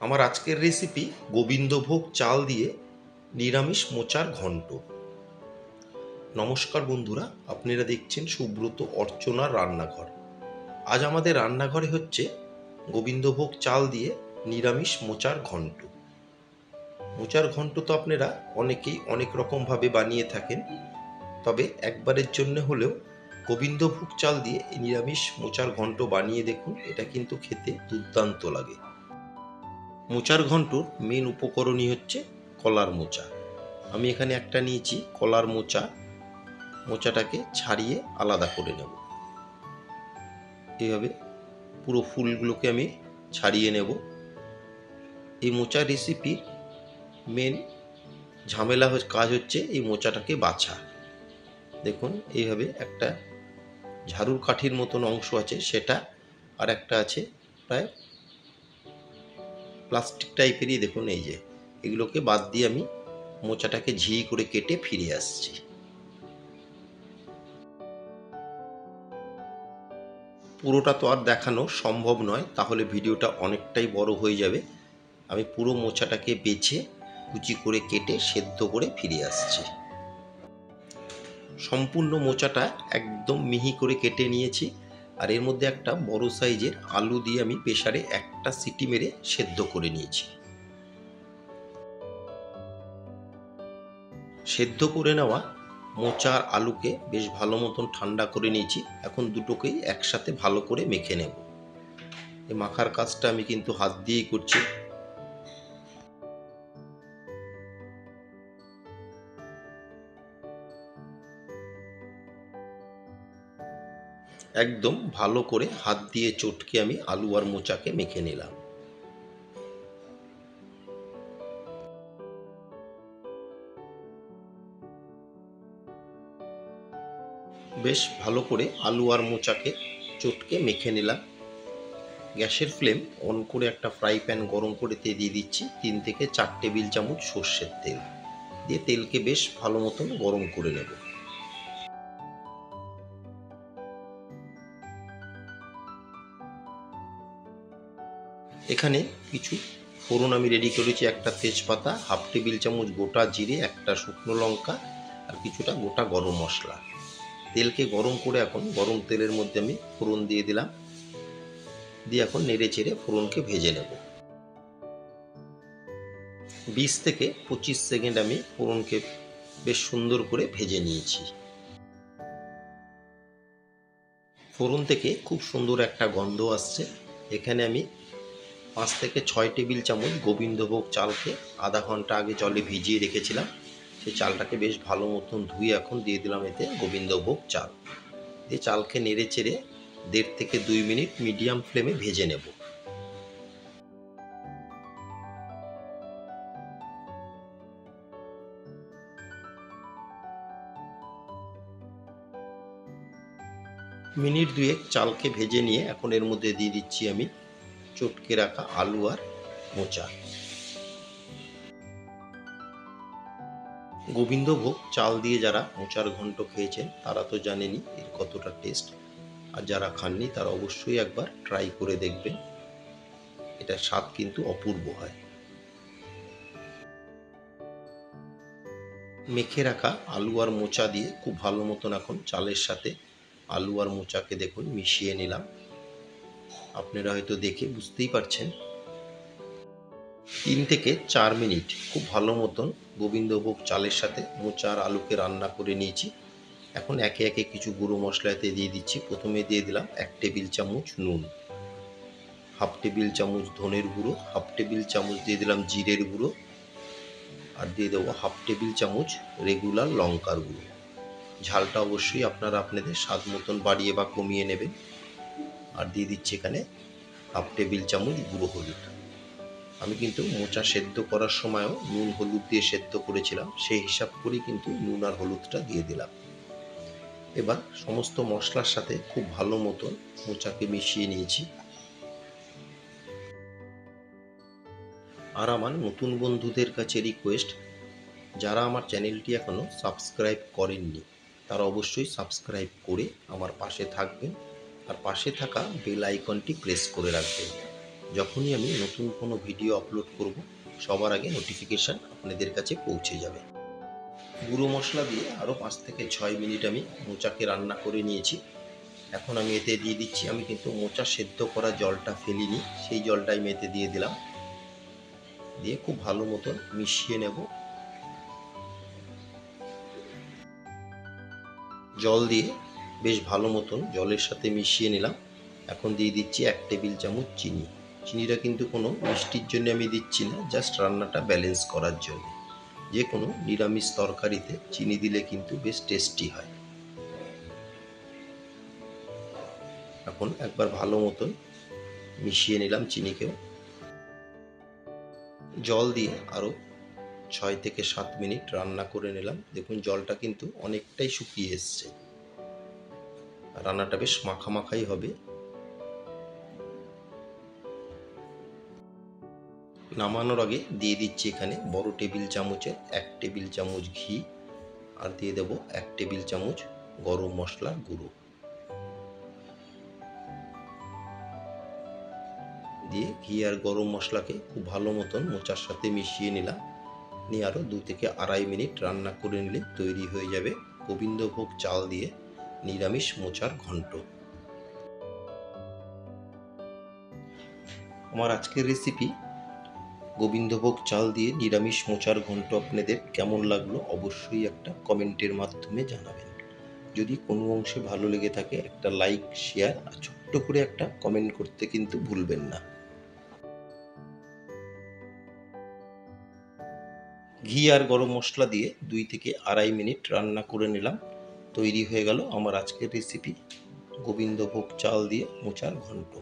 আমার আজকের রেসিপি গোবিন্দভোগ চাল দিয়ে নিরামিষ মোচার ঘন্ট। নমস্কার বন্ধুরা, আপনারা দেখছেন সুব্রত অর্চনার রান্নাঘর। আজ আমাদের রান্নাঘরে হচ্ছে গোবিন্দভোগ চাল দিয়ে নিরামিষ মোচার ঘন্ট। মোচার ঘন্ট তো আপনারা অনেকেই অনেক রকমভাবে বানিয়ে থাকেন, তবে একবারের জন্য হলেও গোবিন্দভোগ চাল দিয়ে নিরামিষ মোচার ঘন্ট বানিয়ে দেখুন, এটা কিন্তু খেতে দুর্দান্ত লাগে। মোচার ঘন্টর মেন উপকরণই হচ্ছে কলার মোচা। আমি এখানে একটা নিয়েছি কলার মোচা। মোচাটাকে ছাড়িয়ে আলাদা করে নেব। এইভাবে পুরো ফুলগুলোকে আমি ছাড়িয়ে নেব। এই মোচা রেসিপির মেন ঝামেলা কাজ হচ্ছে এই মোচাটাকে বাছা। দেখুন এইভাবে একটা ঝাড়ুর কাঠির মতন অংশ আছে সেটা, আর একটা আছে প্রায় প্লাস্টিক টাইপেরই। দেখুন এই যে এগুলোকে বাদ দিয়ে আমি মোচাটাকে ঝি করে কেটে ফিরে আসছি। পুরোটা তো আর দেখানো সম্ভব নয়, তাহলে ভিডিওটা অনেকটাই বড় হয়ে যাবে। আমি পুরো মোচাটাকে বেছে কুচি করে কেটে সেদ্ধ করে ফিরে আসছি। সম্পূর্ণ মোচাটা একদম মিহি করে কেটে নিয়েছি, আর এর মধ্যে একটা বড় সাইজের আলু দিয়ে আমি প্রেসারে একটা সিটি মেরে সেদ্ধ করে নিয়েছি। সেদ্ধ করে নেওয়া মোচা আর আলুকে বেশ ভালো মতন ঠান্ডা করে নিয়েছি। এখন দুটোকেই একসাথে ভালো করে মেখে নেব। এই মাখার কাজটা আমি কিন্তু হাত দিয়েই করছি। একদম ভালো করে হাত দিয়ে চটকে আমি আলু আর মোচাকে মেখে নিলাম। বেশ ভালো করে আলু আর মোচাকে চটকে মেখে নিলাম। গ্যাসের ফ্লেম অন করে একটা ফ্রাই প্যান গরম করে দিয়ে দিচ্ছি 3 থেকে 4 টেবিল চামচ সর্ষের তেল। দিয়ে তেলকে বেশ ভালো মতন গরম করে নেব। এখানে কিছু ফোড়ন আমি রেডি করেছি। একটা তেজপাতা, হাফ টেবিল চামচ গোটা জিরে, একটা শুকনো লঙ্কা, আর কিছুটা গোটা গরম মশলা। তেলকে গরম করে এখন গরম তেলের মধ্যে আমি ফোড়ন দিয়ে দিলাম। দিয়ে এখন নেড়ে চেড়ে ফোড়নকে ভেজে নেব। 20 থেকে 25 সেকেন্ড আমি ফোড়নকে বেশ সুন্দর করে ভেজে নিয়েছি। ফোড়ন থেকে খুব সুন্দর একটা গন্ধ আসছে। এখানে আমি 5 থেকে 6 টেবিল চামচ গোবিন্দভোগ চালকে আধা ঘন্টা আগে জলে ভিজিয়ে রেখেছিলাম। সেই চালটাকে বেশ ভালো মতন ধুয়ে এখন দিয়ে দিলাম এতে গোবিন্দভোগ চাল। দিয়ে চালকে নেড়ে চেড়ে 1.5 থেকে 2 মিনিট মিডিয়াম ফ্লেমে ভেজে নেব। মিনিট 2 চালকে ভেজে নিয়ে এখন এর মধ্যে দিয়ে দিচ্ছি আমি চটকে রাখা আলু আর মোচা। গোবিন্দভোগ চাল দিয়ে যারা মোচার ঘন্ট খেয়েছেন তারা তো জানেনই এর কতটা টেস্ট, আর যারা খাননি তারা অবশ্যই একবার ট্রাই করে দেখবেন। এটার স্বাদ কিন্তু অপূর্ব হয়। মেখে রাখা আলু আর মোচা দিয়ে খুব ভালো মতন এখন চালের সাথে আলু আর মোচাকে দেখুন মিশিয়ে নিলাম। আপনারা হয়তো দেখে বুঝতেই পারছেন। 3 থেকে 4 মিনিট খুব ভালো মতন গোবিন্দভোগ চালের সাথে মোচা আর আলুকে রান্না করে নিয়েছি। এখন একে একে কিছু গুঁড়ো মশলাতে দিয়ে দিচ্ছি। প্রথমে দিয়ে দিলাম 1 টেবিল চামচ নুন, হাফ টেবিল চামচ ধনের গুঁড়ো, হাফ টেবিল চামচ দিয়ে দিলাম জিরের গুঁড়ো, আর দিয়ে দেবো হাফ টেবিল চামচ রেগুলার লঙ্কার গুঁড়ো। ঝালটা অবশ্যই আপনারা আপনাদের স্বাদ মতন বাড়িয়ে বা কমিয়ে নেবেন। আর দিয়ে দিচ্ছি এখানে হাফ টেবিল চামচ গুঁড়ো হলুদ। আমি কিন্তু মোচা সেদ্ধ করার সময়ও নুন হলুদ দিয়ে সেদ্ধ করেছিলাম, সেই হিসাব করেই কিন্তু নুন আর হলুদটা দিয়ে দিলাম। এবার সমস্ত মশলার সাথে খুব ভালো মতন মোচাকে মিশিয়ে নিয়েছি। আর আমার নতুন বন্ধুদের কাছে রিকোয়েস্ট, যারা আমার চ্যানেলটি এখনও সাবস্ক্রাইব করেননি তারা অবশ্যই সাবস্ক্রাইব করে আমার পাশে থাকবেন, আর পাশে থাকা বেল আইকনটি প্রেস করে রাখবেন। যখনই আমি নতুন কোনো ভিডিও আপলোড করব সবার আগে নোটিফিকেশান আপনাদের কাছে পৌঁছে যাবে। গুঁড়ো মশলা দিয়ে আরও 5 থেকে 6 মিনিট আমি মোচাকে রান্না করে নিয়েছি। এখন আমি এতে দিয়ে দিচ্ছি, আমি কিন্তু মোচা সেদ্ধ করা জলটা ফেলিনি, সেই জলটা আমি এতে দিয়ে দিলাম। দিয়ে খুব ভালো মতন মিশিয়ে নেব। জল দিয়ে বেশ ভালো মতন জলের সাথে মিশিয়ে নিলাম। এখন দিয়ে দিচ্ছি 1 টেবিল চামচ চিনি। চিনিটা কিন্তু কোনো মিষ্টির জন্য আমি দিচ্ছি না, জাস্ট রান্নাটা ব্যালেন্স করার জন্য। যে কোনো নিরামিষ তরকারিতে চিনি দিলে কিন্তু বেশ টেস্টি হয়। এখন একবার ভালো মতন মিশিয়ে নিলাম চিনিকেও। জল দিয়ে আরও 6 থেকে 7 মিনিট রান্না করে নিলাম। দেখুন জলটা কিন্তু অনেকটাই শুকিয়ে এসছে, রান্নাটা বেশ মাখামাখাই হবে। নামানোর আগে দিয়ে দিচ্ছি এখানে বড় টেবিল চামচের 1 টেবিল চামচ ঘি, আর দিয়ে দেব 1 টেবিল চামচ গরম মশলার গুঁড়ো। দিয়ে ঘি আর গরম মশলাকে খুব ভালো মতন মোচার সাথে মিশিয়ে নিলাম। নিয়ে আরও 2 থেকে 2.5 মিনিট রান্না করে নিলে তৈরি হয়ে যাবে গোবিন্দভোগ চাল দিয়ে নিরামিষ মোচার ঘন্ট। আমার আজকের রেসিপি গোবিন্দভোগ চাল দিয়ে নিরামিষ মোচার ঘন্ট আপনাদের কেমন লাগলো অবশ্যই একটা কমেন্টের মাধ্যমে জানাবেন। যদি কোনো অংশে ভালো লেগে থাকে একটা লাইক, শেয়ার আর ছোট্ট করে একটা কমেন্ট করতে কিন্তু ভুলবেন না। ঘি আর গরম মশলা দিয়ে 2 থেকে 2.5 মিনিট রান্না করে নিলাম। তৈরি হয়ে গেল আমার আজকের রেসিপি গোবিন্দভোগ চাল দিয়ে মোচার ঘন্ট।